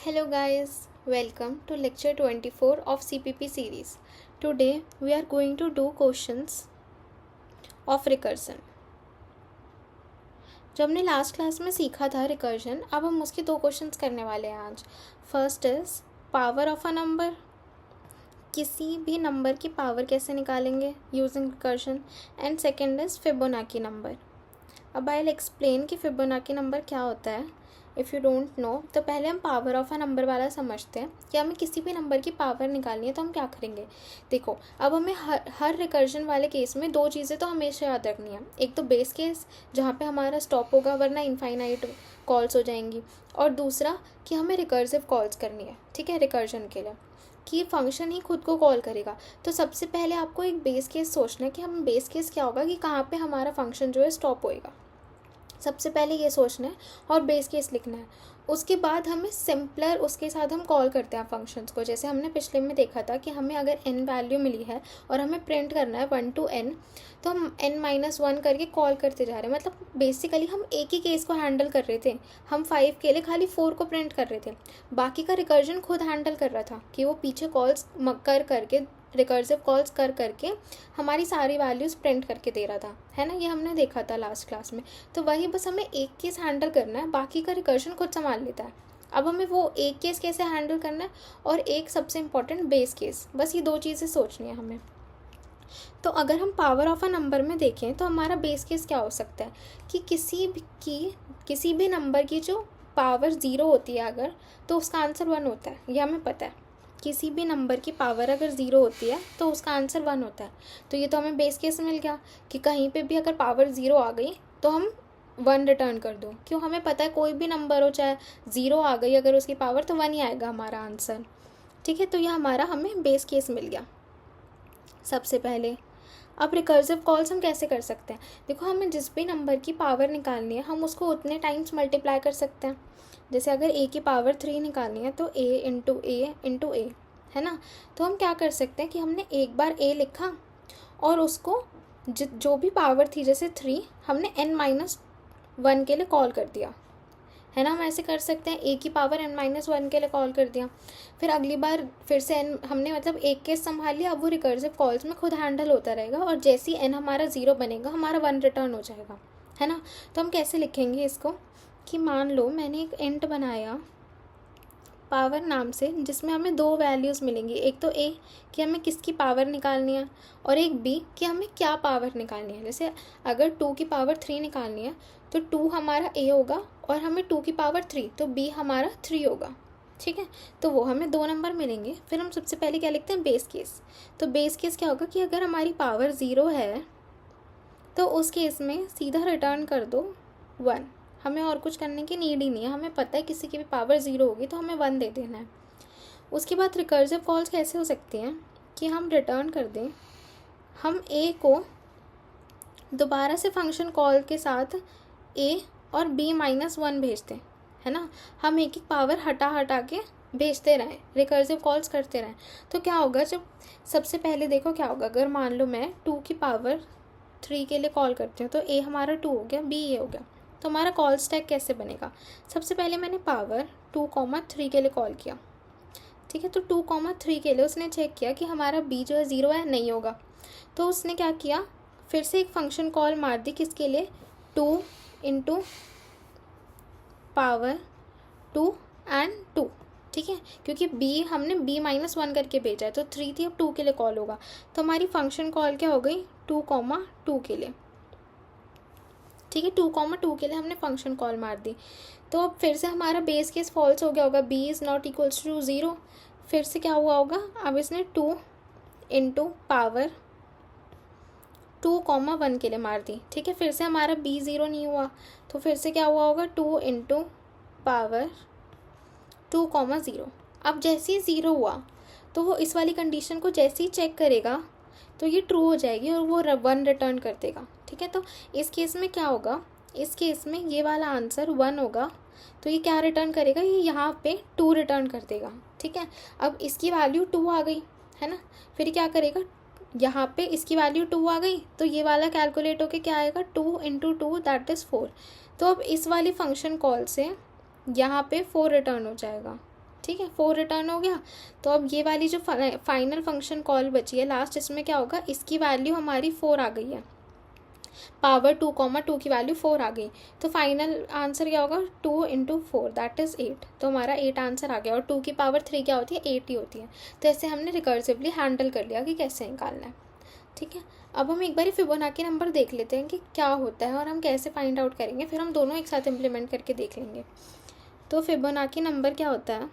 Hello guys, welcome to lecture 24 of CPP series. Today we are going to do questions of recursion. जो हमने last class में सीखा था recursion, अब हम उसके दो क्वेश्चंस करने वाले हैं आज. First is power of a number. किसी भी नंबर की पावर कैसे निकालेंगे using recursion. And second is Fibonacci number. अब आई विल एक्सप्लेन कि फिबोनाची नंबर क्या होता है. इफ़ यू डोंट नो तो पहले हम पावर ऑफ अ नंबर वाला समझते हैं कि हमें किसी भी नंबर की पावर निकालनी है तो हम क्या करेंगे. देखो, अब हमें हर रिकर्जन वाले केस में दो चीज़ें तो हमेशा याद रखनी है. एक तो बेस केस जहाँ पे हमारा स्टॉप होगा वरना इनफाइनाइट कॉल्स हो जाएंगी, और दूसरा कि हमें रिकर्सिव कॉल्स करनी है. ठीक है, रिकर्जन के लिए कि फंक्शन ही खुद को कॉल करेगा. तो सबसे पहले आपको एक बेस केस सोचना है कि हम बेस केस क्या होगा कि कहाँ पे हमारा फंक्शन जो है स्टॉप होएगा. सबसे पहले ये सोचना है और बेस केस लिखना है. उसके बाद हमें सिंपलर उसके साथ हम कॉल करते हैं फंक्शंस को. जैसे हमने पिछले में देखा था कि हमें अगर n वैल्यू मिली है और हमें प्रिंट करना है 1 to n, तो हम n-1 करके कॉल करते जा रहे हैं. मतलब बेसिकली हम एक ही केस को हैंडल कर रहे थे. हम 5 के लिए खाली 4 को प्रिंट कर रहे थे. बाकी का रिकर्जन खुद हैंडल कर रहा था कि वो पीछे कॉल्स करके रिकर्सिव कॉल्स करके हमारी सारी वैल्यूज़ प्रिंट करके दे रहा था, है ना. ये हमने देखा था लास्ट क्लास में. तो वही बस हमें एक केस हैंडल करना है, बाकी का रिकर्जन खुद संभाल लेता है. अब हमें वो एक केस कैसे हैंडल करना है और एक सबसे इम्पॉर्टेंट बेस केस, बस ये दो चीज़ें सोचनी है हमें. तो अगर हम पावर ऑफ अ नंबर में देखें तो हमारा बेस केस क्या हो सकता है कि किसी भी नंबर की जो पावर ज़ीरो होती है अगर, तो उसका आंसर 1 होता है. ये हमें पता है. किसी भी नंबर की पावर अगर ज़ीरो होती है तो उसका आंसर 1 होता है. तो ये तो हमें बेस केस मिल गया कि कहीं पे भी अगर पावर ज़ीरो आ गई तो हम 1 रिटर्न कर दो. क्यों, हमें पता है कोई भी नंबर हो चाहे ज़ीरो आ गई अगर उसकी पावर तो 1 ही आएगा हमारा आंसर. ठीक है, तो यह हमारा हमें बेस केस मिल गया सबसे पहले. अब रिकर्सिव कॉल्स हम कैसे कर सकते हैं. देखो, हमें जिस भी नंबर की पावर निकालनी है हम उसको उतने टाइम्स मल्टीप्लाई कर सकते हैं. जैसे अगर a की पावर 3 निकालनी है तो a इंटू ए है ना. तो हम क्या कर सकते हैं कि हमने एक बार a लिखा और उसको जो भी पावर थी जैसे 3 हमने n-1 के लिए कॉल कर दिया, है ना. हम ऐसे कर सकते हैं. a की पावर n-1 के लिए कॉल कर दिया. फिर अगली बार फिर से n हमने मतलब एक केस संभाल लिया. अब वो रिकर्सिव कॉल्स में खुद हैंडल होता रहेगा और जैसे ही n हमारा 0 बनेगा हमारा 1 रिटर्न हो जाएगा, है ना. तो हम कैसे लिखेंगे इसको कि मान लो मैंने एक इंट बनाया पावर नाम से जिसमें हमें दो वैल्यूज़ मिलेंगी. एक तो a कि हमें किसकी पावर निकालनी है और एक b कि हमें क्या पावर निकालनी है. जैसे अगर 2 की पावर 3 निकालनी है तो 2 हमारा a होगा और हमें 2 की पावर 3 तो b हमारा 3 होगा. ठीक है, तो वो हमें दो नंबर मिलेंगे. फिर हम सबसे पहले क्या लिखते हैं, बेस केस. तो बेस केस क्या होगा कि अगर हमारी पावर 0 है तो उस केस में सीधा रिटर्न कर दो 1. हमें और कुछ करने की नीड ही नहीं है. हमें पता है किसी की भी पावर 0 होगी तो हमें 1 दे देना है. उसके बाद रिकर्सिव कॉल्स कैसे हो सकती हैं कि हम रिटर्न कर दें, हम a को दोबारा से फंक्शन कॉल के साथ a और b-1 भेजते हैं, है ना. हम एक पावर हटा के भेजते रहें, रिकर्सिव कॉल्स करते रहें. तो क्या होगा, जब सबसे पहले देखो क्या होगा. अगर मान लो मैं 2 की पावर 3 के लिए कॉल करती हूँ तो a हमारा 2 हो गया, b ये हो गया. तो हमारा कॉल स्टैक कैसे बनेगा. सबसे पहले मैंने पावर 2,3 के लिए कॉल किया. ठीक है, तो 2,3 के लिए उसने चेक किया कि हमारा b जो है 0 है, नहीं होगा. तो उसने क्या किया, फिर से एक फंक्शन कॉल मार दी किसके लिए, 2 इंटू पावर 2 एंड 2. ठीक है, क्योंकि b हमने b-1 करके भेजा है तो 3 थी, अब 2 के लिए कॉल होगा. तो हमारी फंक्शन कॉल क्या हो गई, 2,2 के लिए. ठीक है, 2,2 के लिए हमने फंक्शन कॉल मार दी. तो अब फिर से हमारा बेस केस फॉल्स हो गया होगा, b is not equals to 0. फिर से क्या हुआ होगा, अब इसने 2 इंटू पावर 2,1 के लिए मार दी. ठीक है, फिर से हमारा b 0 नहीं हुआ तो फिर से क्या हुआ होगा, 2 इंटू पावर 2,0. अब जैसे ही 0 हुआ तो वो इस वाली कंडीशन को जैसे ही चेक करेगा तो ये ट्रू हो जाएगी और वो 1 रिटर्न कर देगा. ठीक है, तो इस केस में क्या होगा, इस केस में ये वाला आंसर 1 होगा तो ये क्या रिटर्न करेगा, ये यहाँ पे 2 रिटर्न कर देगा. ठीक है, अब इसकी वैल्यू 2 आ गई, है ना. फिर क्या करेगा, यहाँ पे इसकी वैल्यू 2 आ गई तो ये वाला कैलकुलेट होके क्या आएगा, 2 इंटू 2 दैट इज़ 4. तो अब इस वाली फंक्शन कॉल से यहाँ पे 4 रिटर्न हो जाएगा. ठीक है, 4 रिटर्न हो गया। तो अब ये वाली जो फाइनल फंक्शन कॉल बची है लास्ट, इसमें क्या होगा, इसकी वैल्यू हमारी 4 आ गई है, पावर 2, की वैल्यू 4 आ गई। तो फाइनल आंसर क्या होगा, 2 × 4 दैट इज़ 8। तो हमारा 8 आंसर आ गया। और 2 की पावर 3 क्या होती है, 8 ही होती है। तो ऐसे हमने रिकर्सिवली हैंडल कर लिया कि कैसे निकालना है। ठीक है, अब हम एक बार फिबोनाची नंबर देख लेते हैं कि क्या होता है और हम कैसे फाइंड आउट करेंगे, फिर हम दोनों एक साथ इम्प्लीमेंट करके देख लेंगे। तो फिबोनाची नंबर क्या होता है,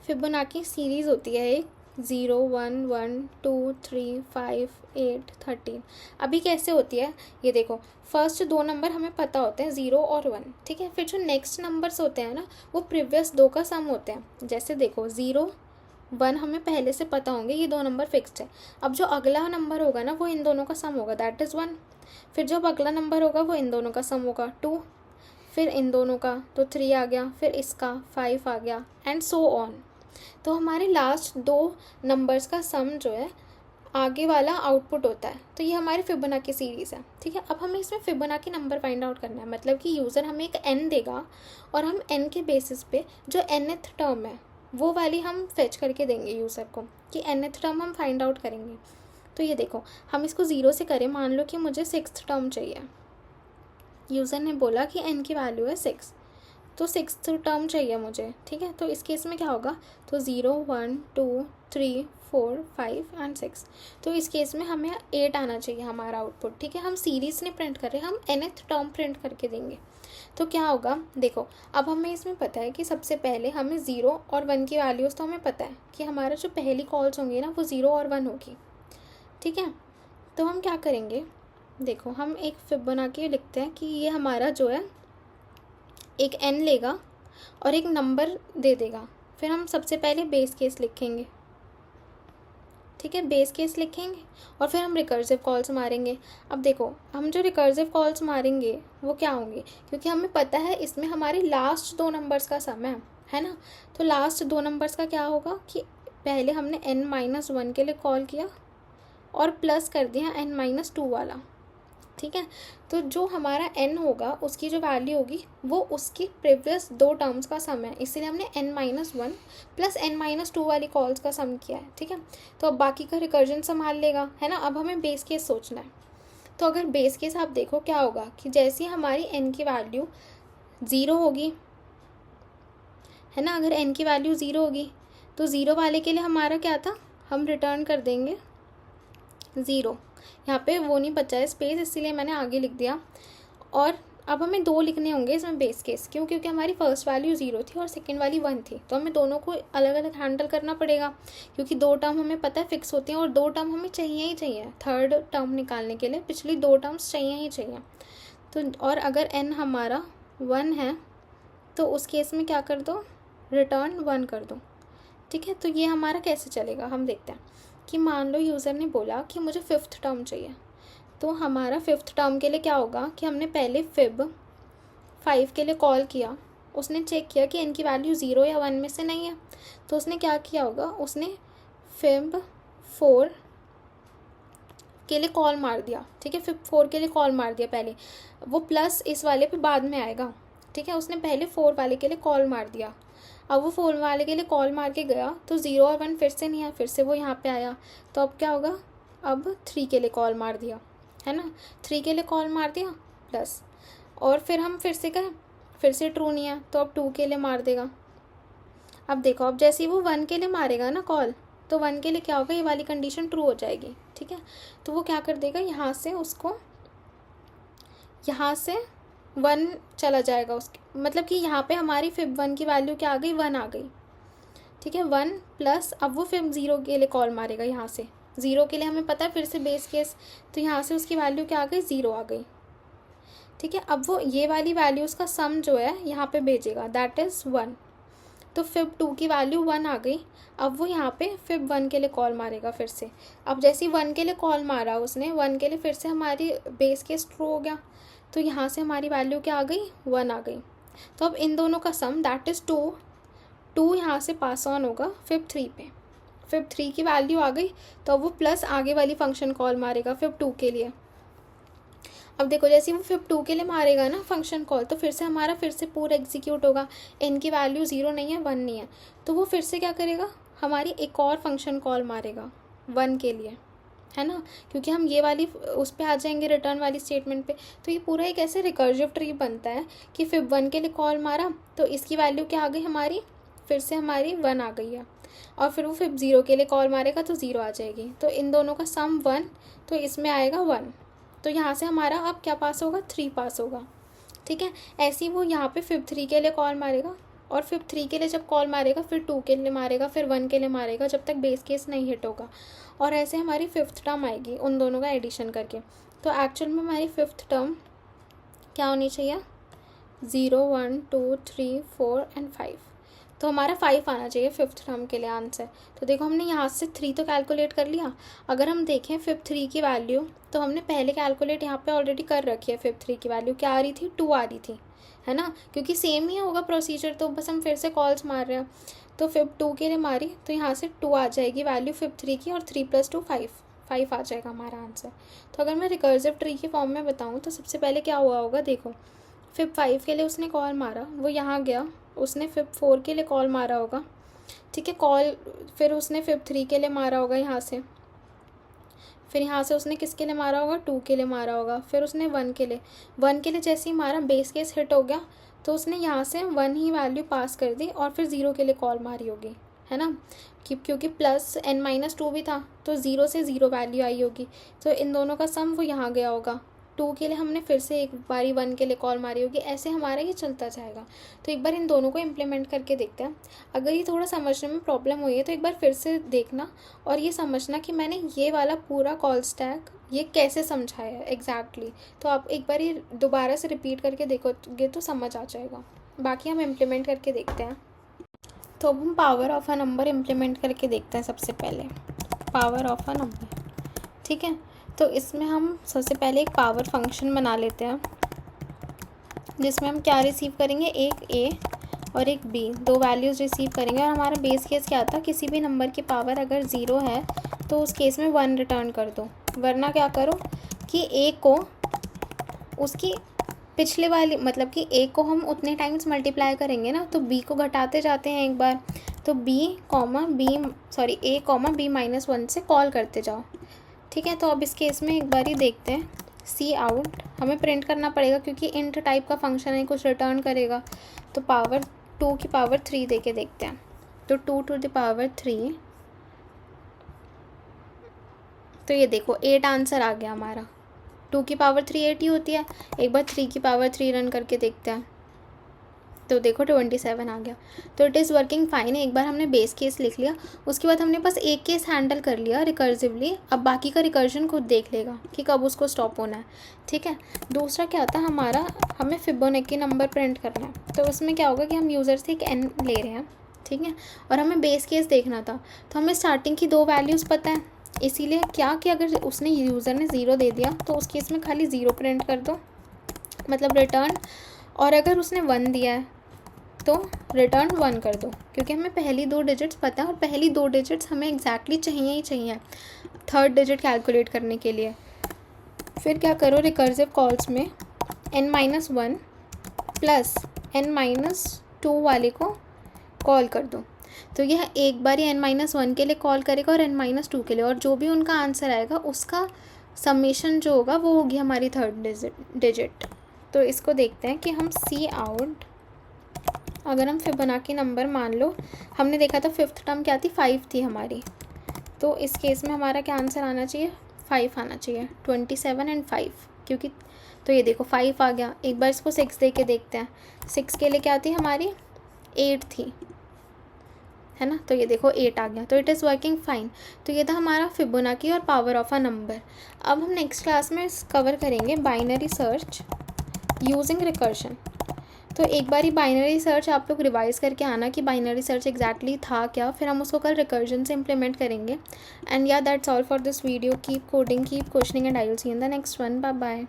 फिबोनाची सीरीज़ होती है एक 0, 1, 1, 2, 3, 5, 8, 13। अभी कैसे होती है ये देखो, फर्स्ट 2 नंबर हमें पता होते हैं 0 और 1, ठीक है। फिर जो नेक्स्ट नंबर्स होते हैं ना, वो प्रीवियस 2 का सम होते हैं। जैसे देखो 0, 1 हमें पहले से पता होंगे, ये 2 नंबर फिक्स्ड है। अब जो अगला नंबर होगा ना, वो इन दोनों का सम होगा, दैट इज़ 1। फिर जो अगला नंबर होगा वो इन दोनों का सम होगा 2, फिर इन दोनों का तो 3 आ गया, फिर इसका 5 आ गया, एंड सो ऑन। तो हमारे लास्ट 2 नंबर्स का सम जो है आगे वाला आउटपुट होता है। तो ये हमारी फिबोनाची सीरीज़ है, ठीक है। अब हमें इसमें फिबोनाची नंबर फाइंड आउट करना है, मतलब कि यूज़र हमें एक n देगा और हम n के बेसिस पे जो nth टर्म है वो वाली हम फेच करके देंगे यूज़र को, कि nth टर्म हम फाइंड आउट करेंगे। तो ये देखो, हम इसको 0 से करें, मान लो कि मुझे 6th टर्म चाहिए। यूज़र ने बोला कि n की वैल्यू है 6, तो 6th टर्म चाहिए मुझे, ठीक है। तो इस केस में क्या होगा, तो 0, 1, 2, 3, 4, 5 एंड 6। तो इस केस में हमें 8 आना चाहिए हमारा आउटपुट, ठीक है। हम सीरीज़ नहीं प्रिंट कर रहे, हम nth टर्म प्रिंट करके देंगे। तो क्या होगा, देखो अब हमें इसमें पता है कि सबसे पहले हमें 0 और 1 की वैल्यूज़, तो हमें पता है कि हमारा जो पहली कॉल्स होंगी ना वो 0 और 1 होगी, ठीक है। तो हम क्या करेंगे, देखो हम एक फिबोनाची लिखते हैं कि ये हमारा जो है एक n लेगा और एक नंबर दे देगा। फिर हम सबसे पहले बेस केस लिखेंगे, ठीक है, बेस केस लिखेंगे और फिर हम रिकर्सिव कॉल्स मारेंगे। अब देखो हम जो रिकर्सिव कॉल्स मारेंगे वो क्या होंगे, क्योंकि हमें पता है इसमें हमारे लास्ट 2 नंबर्स का सम है ना। तो लास्ट 2 नंबर्स का क्या होगा कि पहले हमने n-1 के लिए कॉल किया और प्लस कर दिया n-2 वाला, ठीक है। तो जो हमारा n होगा उसकी जो वैल्यू होगी वो उसकी प्रीवियस 2 टर्म्स का सम है, इसलिए हमने n-1 प्लस n-2 वाली कॉल्स का सम किया है, ठीक है। तो अब बाकी का रिकर्जन संभाल लेगा, है ना। अब हमें बेस केस सोचना है। तो अगर बेस केस आप देखो क्या होगा कि जैसे ही हमारी n की वैल्यू 0 होगी, है ना, अगर n की वैल्यू 0 होगी तो 0 वाले के लिए हमारा क्या था, हम रिटर्न कर देंगे 0। यहाँ पे वो नहीं बचा है स्पेस, इसीलिए मैंने आगे लिख दिया। और अब हमें 2 लिखने होंगे इसमें बेस केस, क्यों, क्योंकि हमारी फर्स्ट वैल्यू 0 थी और सेकंड वाली 1 थी। तो हमें दोनों को अलग अलग हैंडल करना पड़ेगा, क्योंकि 2 टर्म हमें पता है फिक्स होती हैं और 2 टर्म हमें चाहिए ही चाहिए। थर्ड टर्म निकालने के लिए पिछली 2 टर्म्स चाहिए ही चाहिए। तो और अगर n हमारा 1 है तो उस केस में क्या कर दो, रिटर्न 1 कर दो, ठीक है। तो ये हमारा कैसे चलेगा, हम देखते हैं कि मान लो यूज़र ने बोला कि मुझे 5th टर्म चाहिए। तो हमारा 5th टर्म के लिए क्या होगा कि हमने पहले फिब 5 के लिए कॉल किया, उसने चेक किया कि n की वैल्यू 0 या 1 में से नहीं है। तो उसने क्या किया होगा, उसने फिब 4 के लिए कॉल मार दिया, ठीक है। फिब 4 के लिए कॉल मार दिया पहले, वो प्लस इस वाले पे बाद में आएगा, ठीक है। उसने पहले 4 वाले के लिए कॉल मार दिया। अब वो 4 वाले के लिए कॉल मार के गया तो 0 और 1 फिर से नहीं आया, फिर से वो यहाँ पे आया। तो अब क्या होगा, अब 3 के लिए कॉल मार दिया, है ना, 3 के लिए कॉल मार दिया प्लस, और फिर हम फिर से करें, फिर से ट्रू नहीं है तो अब 2 के लिए मार देगा। अब देखो, अब जैसे ही वो 1 के लिए मारेगा ना कॉल, तो 1 के लिए क्या होगा, ये वाली कंडीशन ट्रू हो जाएगी, ठीक है। तो वो क्या कर देगा, यहाँ से उसको, यहाँ से 1 चला जाएगा उसके, मतलब कि यहाँ पे हमारी फिब 1 की वैल्यू क्या आ गई, 1 आ गई, ठीक है। 1 प्लस अब वो फिब 0 के लिए कॉल मारेगा, यहाँ से 0 के लिए हमें पता है फिर से बेस केस, तो यहाँ से उसकी वैल्यू क्या आ गई, 0 आ गई, ठीक है। अब वो ये वाली वैल्यूज़ का सम जो है यहाँ पे भेजेगा, दैट इज़ 1। तो फिब 2 की वैल्यू 1 आ गई। अब वो यहाँ पे फिब 1 के लिए कॉल मारेगा फिर से। अब जैसे ही 1 के लिए कॉल मारा उसने, 1 के लिए फिर से हमारी बेस केस ट्रू हो गया, तो यहाँ से हमारी वैल्यू क्या आ गई, 1 आ गई। तो अब इन दोनों का सम दैट इज़ 2 यहाँ से पास ऑन होगा फिब 3 पे। फिब 3 की वैल्यू आ गई तो अब वो प्लस आगे वाली फंक्शन कॉल मारेगा फिब 2 के लिए। अब देखो जैसे ही वो फिब 2 के लिए मारेगा ना फंक्शन कॉल, तो फिर से हमारा फिर से पूरा एग्जीक्यूट होगा। n की वैल्यू 0 नहीं है, 1 नहीं है, तो वो फिर से क्या करेगा, हमारी एक और फंक्शन कॉल मारेगा 1 के लिए, है ना, क्योंकि हम ये वाली उस पर आ जाएंगे रिटर्न वाली स्टेटमेंट पे। तो ये पूरा एक ऐसे रिकर्सिव ट्री बनता है कि फिब 1 के लिए कॉल मारा तो इसकी वैल्यू क्या आ गई हमारी, फिर से हमारी 1 आ गई है, और फिर वो फिब 0 के लिए कॉल मारेगा तो 0 आ जाएगी। तो इन दोनों का सम 1, तो इसमें आएगा 1। तो यहाँ से हमारा अब क्या पास होगा, 3 पास होगा। ठीक है, ऐसे ही वो यहाँ पे फिब 3 के लिए कॉल मारेगा, और फिर 3 के लिए जब कॉल मारेगा फिर 2 के लिए मारेगा, फिर 1 के लिए मारेगा, जब तक बेस केस नहीं हिट होगा। और ऐसे हमारी 5th टर्म आएगी उन दोनों का एडिशन करके। तो एक्चुअल में हमारी 5th टर्म क्या होनी चाहिए, 0 1 2 3 4 एंड 5। तो हमारा 5 आना चाहिए 5th टर्म के लिए आंसर। तो देखो हमने यहाँ से 3 तो कैलकुलेट कर लिया। अगर हम देखें फिब 3 की वैल्यू, तो हमने पहले कैलकुलेट यहाँ पे ऑलरेडी कर रखी है। फिब 3 की वैल्यू क्या आ रही थी, 2 आ रही थी, है ना, क्योंकि सेम ही होगा प्रोसीजर, तो बस हम फिर से कॉल्स मार रहे हैं। तो फिब 2 के लिए मारी तो यहाँ से 2 आ जाएगी वैल्यू फिब 3 की, और 3 + 2 5 आ जाएगा हमारा आंसर। तो अगर मैं रिकर्सिव ट्री की फॉर्म में बताऊँ तो सबसे पहले क्या हुआ होगा, देखो फिब 5 के लिए उसने कॉल मारा, वो यहाँ गया, उसने फिब 4 के लिए कॉल मारा होगा, ठीक है, कॉल फिर उसने फिब 3 के लिए मारा होगा यहाँ से, फिर यहाँ से उसने किसके लिए मारा होगा, 2 के लिए मारा होगा, फिर उसने 1 के लिए जैसे ही मारा बेस केस हिट हो गया, तो उसने यहाँ से 1 ही वैल्यू पास कर दी और फिर 0 के लिए कॉल मारी होगी, है ना, क्योंकि प्लस n-2 भी था, तो 0 से 0 वैल्यू आई होगी। तो इन दोनों का सम वो यहाँ गया होगा। 2 के लिए हमने फिर से एक बारी 1 के लिए कॉल मारी होगी, ऐसे हमारा ये चलता जाएगा। तो एक बार इन दोनों को इम्प्लीमेंट करके देखते हैं। अगर ये थोड़ा समझने में प्रॉब्लम हुई है तो एक बार फिर से देखना और ये समझना कि मैंने ये वाला पूरा कॉल स्टैक ये कैसे समझाया है एग्जैक्टली। तो आप एक बार ये दोबारा से रिपीट करके देखोगे तो समझ आ जाएगा। बाकी हम इम्प्लीमेंट करके देखते हैं। तो अब हम power of a number implement करके देखते हैं। सबसे पहले पावर ऑफ अ नंबर, ठीक है। तो इसमें हम सबसे पहले एक पावर फंक्शन बना लेते हैं, जिसमें हम क्या रिसीव करेंगे, एक ए और एक बी, दो वैल्यूज़ रिसीव करेंगे। और हमारा बेस केस क्या था, किसी भी नंबर की पावर अगर 0 है तो उस केस में 1 रिटर्न कर दो, वरना क्या करो कि ए को उसकी पिछले वाली, मतलब कि ए को हम उतने टाइम्स मल्टीप्लाई करेंगे ना, तो बी को घटाते जाते हैं एक बार, तो ए कॉमा b-1 से कॉल करते जाओ, ठीक है। तो अब इस केस में एक बार ही देखते हैं, सी आउट हमें प्रिंट करना पड़ेगा क्योंकि इंट टाइप का फंक्शन है, कुछ रिटर्न करेगा। तो पावर 2 की पावर 3 दे के देखते हैं। तो 2 to the power 3, तो ये देखो 8 आंसर आ गया हमारा। 2 की पावर 3 8 ही होती है। एक बार 3 की पावर 3 रन करके देखते हैं, तो देखो 27 आ गया। तो इट इज़ वर्किंग फाइन। एक बार हमने बेस केस लिख लिया, उसके बाद हमने बस एक केस हैंडल कर लिया रिकर्सिवली। अब बाकी का रिकर्जन खुद देख लेगा कि कब उसको स्टॉप होना है, ठीक है। दूसरा क्या था हमारा, हमें फिबोनाची नंबर प्रिंट करना है। तो उसमें क्या होगा कि हम यूज़र से एक n ले रहे हैं, ठीक है, और हमें बेस केस देखना था। तो हमें स्टार्टिंग की 2 वैल्यूज़ पता है, इसीलिए क्या कि अगर उसने यूज़र ने 0 दे दिया तो उस केस में खाली 0 प्रिंट कर दो, मतलब रिटर्न। और अगर उसने 1 दिया है तो रिटर्न 1 कर दो, क्योंकि हमें पहली 2 डिजिट्स पता है और पहली 2 डिजिट्स हमें एग्जैक्टली चाहिए ही चाहिए थर्ड डिजिट कैलकुलेट करने के लिए। फिर क्या करो, रिकर्सिव कॉल्स में n-1 प्लस n-2 वाले को कॉल कर दो। तो यह एक बार ही n-1 के लिए कॉल करेगा और n-2 के लिए, और जो भी उनका आंसर आएगा उसका समेशन जो होगा वो होगी हमारी थर्ड डिजिट। तो इसको देखते हैं कि हम सी आउट, अगर हम फिबोनाची नंबर मान लो, हमने देखा था 5th टर्म क्या थी, 5 थी हमारी। तो इस केस में हमारा क्या आंसर आना चाहिए, 5 आना चाहिए, 27 एंड 5, क्योंकि तो ये देखो 5 आ गया। एक बार इसको 6 दे के देखते हैं। 6 के लिए क्या थी हमारी, 8 थी, है ना। तो ये देखो 8 आ गया। तो इट इज़ वर्किंग फाइन। तो ये था हमारा फिबोनाची और पावर ऑफ अ नंबर। अब हम नेक्स्ट क्लास में कवर करेंगे बाइनरी सर्च यूजिंग रिकर्शन। तो एक बार ही बाइनरी सर्च आप लोग रिवाइज करके आना कि बाइनरी सर्च एग्जैक्टली था क्या, फिर हम उसको कल रिकर्जन से इम्प्लीमेंट करेंगे। And yeah that's all for this video. Keep coding, keep questioning and I will see in the next one. Bye bye.